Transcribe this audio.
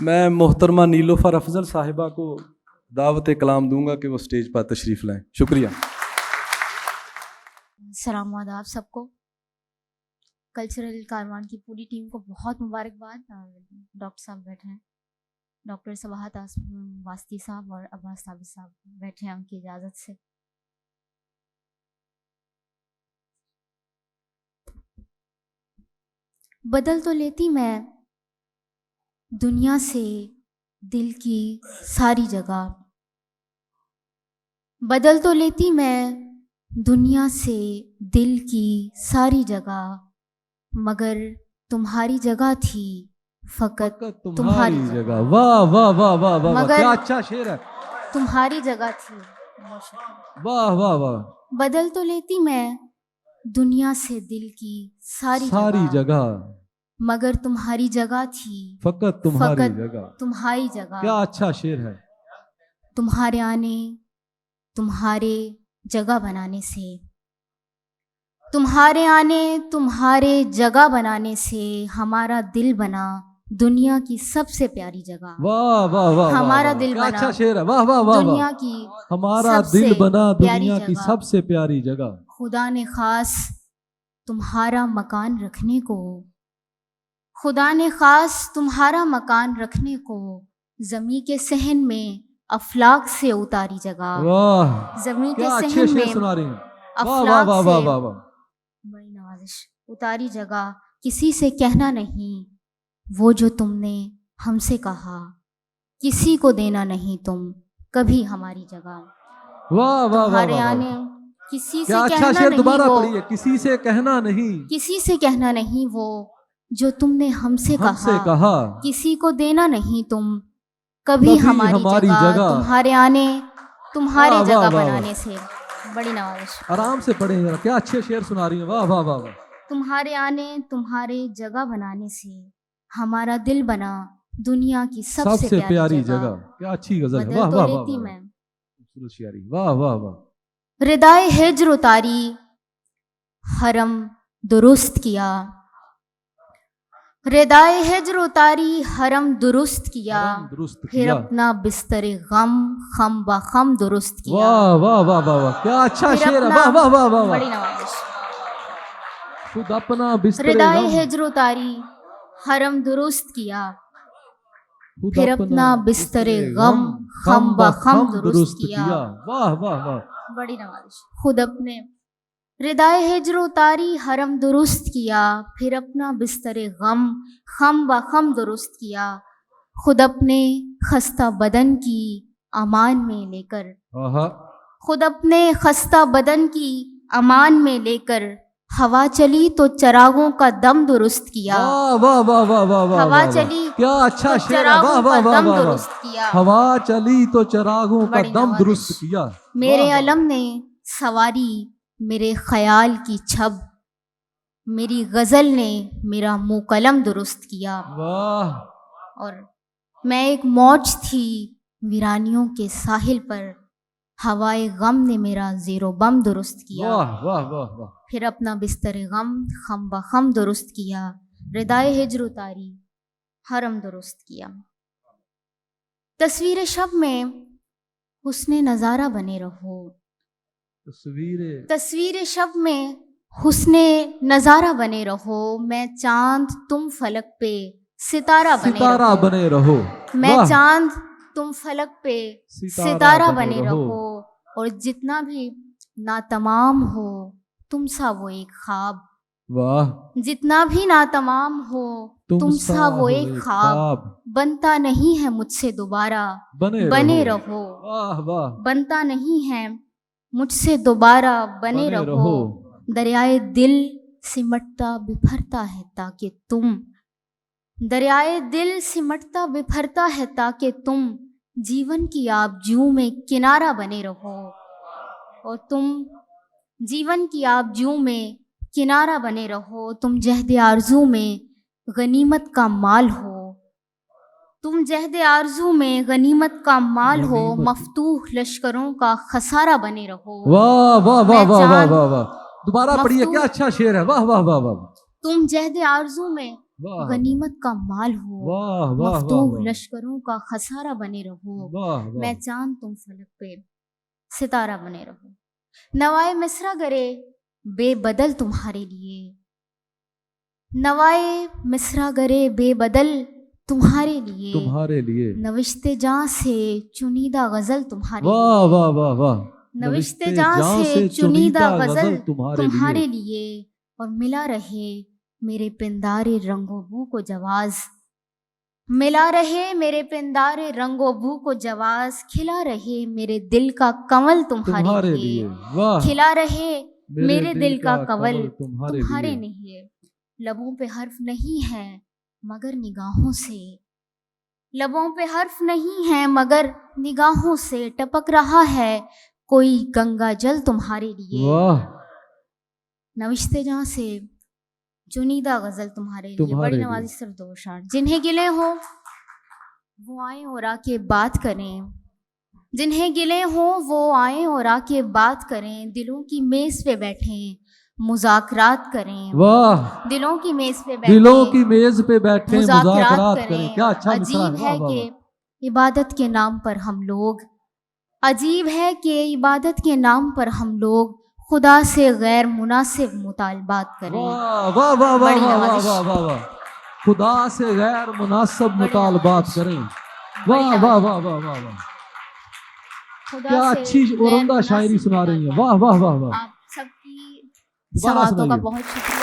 میں محترمہ نیلوفر افضل صاحبہ کو دعوت کلام دوں گا کہ وہ سٹیج پر تشریف لائیں. شکریہ. السلام و آداب سب کو. کلچرل کاروان کی پوری ٹیم کو بہت مبارکباد. ڈاکٹر صاحب بیٹھے ہیں, ڈاکٹر صباحت واسطی صاحب اور عباس ثابت صاحب بیٹھے ہیں ان کی اجازت سے. بدل تو لیتی میں دنیا سے دل کی ساری جگہ, بدل تو لیتی میں دنیا سے دل کی ساری جگہ, مگر تمہاری جگہ تھی فقط تمہاری جگہ. واہ واہ واہ واہ واہ, مگر کیا اچھا شعر ہے. تمہاری جگہ تھی. واہ واہ واہ. بدل تو لیتی میں دنیا سے دل کی ساری جگہ, مگر تمہاری جگہ تھی فقط تمہاری جگہ. تمہاری جگہ. کیا اچھا شعر ہے. تمہارے آنے تمہارے جگہ بنانے سے, تمہارے آنے تمہارے جگہ بنانے سے ہمارا دل بنا دنیا کی سب سے پیاری جگہ. واہ واہ واہ. ہمارا دل کیا بنا اچھا شعر ہے. واہ واہ واہ. دنیا کی ہمارا سب سے دل بنا پیاری دنیا کی جگہ. سب سے پیاری جگہ. خدا نے خاص تمہارا مکان رکھنے کو, خدا نے خاص تمہارا مکان رکھنے کو زمین کے صحن میں افلاک سے اتاری جگہ. واہ, زمین کے کیا اچھے صحن شعر میں سنا رہی ہیں. واہ واہ افلاک واہ سے واہ واہ واہ. بڑی نوازش اتاری جگہ. کسی سے کہنا نہیں وہ جو تم نے ہم سے کہا, کسی کو دینا نہیں تم کبھی ہماری جگہ. واہ واہ واہ تمہارے واہ. آنے کسی سے کیا اچھا کہنا شعر, نہیں دوبارہ وہ, پڑھیے. کسی سے کہنا نہیں, کسی سے کہنا نہیں وہ جو تم نے ہم سے کہا, کسی کو دینا نہیں تم کبھی ہماری جگہ. تمہارے آنے تمہاری واہ واہ جگہ واہ بنانے سے. بڑی نوازش. آرام سے پڑھیں ذرا. کیا اچھے شعر سنا رہی ہیں. واہ واہ واہ واہ. تمہارے آنے تمہارے جگہ بنانے سے ہمارا دل بنا دنیا کی سب سے پیاری جگہ. کیا اچھی غزل ہے. بدل واہ تو واہ لیتی واہ. میں خوبصورت شاعری. واہ واہ واہ. ردائے ہجر اتاری حرم درست کیا, ردائے ہجر اتاری حرم درست کیا, پھر اپنا بستر غم خم بخم درست کیا. واہ واہ واہ واہ واہ. کیا اچھا پھر شعر ہے. اپنا- واہ واہ واہ واہ. بڑی نوازش. خود اپنا بستر ردائے غم, ہجر اتاری حرم درست کیا, خود پھر اپنا بستر غم خم بخم درست کیا. واہ واہ واہ. بڑی نوازش. خود اپنے ردائے ہجر اتاری حرم درست کیا, پھر اپنا بستر غم خم بخم درست کیا. خود اپنے خستہ بدن کی امان میں لے کر, آہا. خود اپنے خستہ بدن کی امان میں لے کر ہوا چلی تو چراغوں کا دم درست کیا. واہ واہ واہ واہ واہ واہ. ہوا چلی کیا اچھا تو شعر ہے. واہ چراغوں واہ کا واہ دم واہ. درست کیا. ہوا چلی تو چراغوں کا بڑی دم نوازش. درست کیا. میرے علم نے سواری میرے خیال کی چھب, میری غزل نے میرا منہ قلم درست کیا. واہ. اور میں ایک موج تھی ویرانیوں کے ساحل پر, ہوائے غم نے میرا زیر و بم درست کیا. واہ واہ واہ واہ. پھر اپنا بستر غم خم بخم درست کیا, ردائے ہجر اتاری حرم درست کیا. تصویر شب میں حسن نظارہ بنے رہو, تصویر شب میں حسن نظارہ بنے رہو. میں چاند تم فلک پہ ستارہ بنے رہو. میں چاند تم فلک پہ ستارہ بنے رہو. اور جتنا بھی ناتمام ہو تم سا وہ ایک خواب, واہ. جتنا بھی ناتمام ہو تم سا وہ ایک خواب. بنتا نہیں ہے مجھ سے دوبارہ بنے رہو. واہ واہ. بنتا نہیں ہے مجھ سے دوبارہ بنے رہو. دریائے دل سمٹتا بپھرتا ہے تاکہ تم, دریائے دل سمٹتا بپھرتا ہے تاکہ تم جیون کی آبجو میں کنارہ بنے رہو. اور تم جیون کی آبجو میں کنارہ بنے رہو. تم جہد آرزو میں غنیمت کا مال ہو, تم جہد آرزو میں غنیمت کا مال ہو. مفتوح لشکروں کا خسارہ بنے رہو. واہ واہ واہ واہ واہ واہ. دوبارہ پڑھیے. کیا اچھا شعر ہے. واہ واہ واہ واہ. تم جہد آرزو میں واہ غنیمت کا مال ہو، واہ واہ مفتوح واہ لشکروں کا خسارہ بنے رہو، واہ میں چاند تم فلک پہ ستارہ بنے رہو، نوائے مصرع گرے بے بدل تمہارے لیے، نوائے مصرع گرے بے بدل تمہارے لیے، تمہارے لیے، نوشتے جاں سے چنیدہ غزل تمہارے واہ لیے، واہ واہ واہ، نوشتے جاں سے چنیدہ غزل تمہارے تمہارے لیے، اور ملا رہے میرے پندار رنگ و بو کو جواز، ملا رہے میرے پندار رنگ و بو کو جواز، کھلا رہے میرے دل کا کنول تمہارے لیے، واہ کھلا رہے میرے دل کا کنول تمہارے تمہارے لیے، لیے، لبوں پہ حرف نہیں ہے مگر نگاہوں سے، لبوں پہ حرف نہیں ہے مگر نگاہوں سے ٹپک رہا ہے کوئی گنگا جل تمہارے لیے، واہ نوشتے جہاں سے چنیدہ غزل تمہارے لیے، تمہارے بڑی لیے۔ نوازی صرف دو اشعار، جنہیں گلے ہوں وہ آئیں اور آ کے بات کریں، جنہیں گلے ہوں وہ آئیں اور آ کے بات کریں، دلوں کی میز پہ بیٹھیں مذاکرات کریں، واہ، دلوں کی میز پہ بیٹھیں دلوں کی میز پہ بیٹھے مذاکرات مذاکرات کریں، کریں، کیا اچھا مصرع عجیب ہے، ہے واہ کہ واہ عبادت کے نام پر ہم لوگ، عجیب ہے کہ عبادت کے نام پر ہم لوگ خدا سے غیر مناسب مطالبات کریں، واہ واہ واہ واہ بڑی واہ واہ نوازش، واہ واہ واہ، خدا سے غیر مناسب بڑی مطالبات نوازش، کریں، بڑی واہ واہ نوازش، واہ واہ واہ واہ، خدا کیا سے اچھی غیر عمدہ شاعری مناسب سنا رہی ہیں، مطالبات۔ واہ واہ واہ واہ، آپ سب کی دوبارہ سماعتوں کا سنائیے۔ بہت شکریہ۔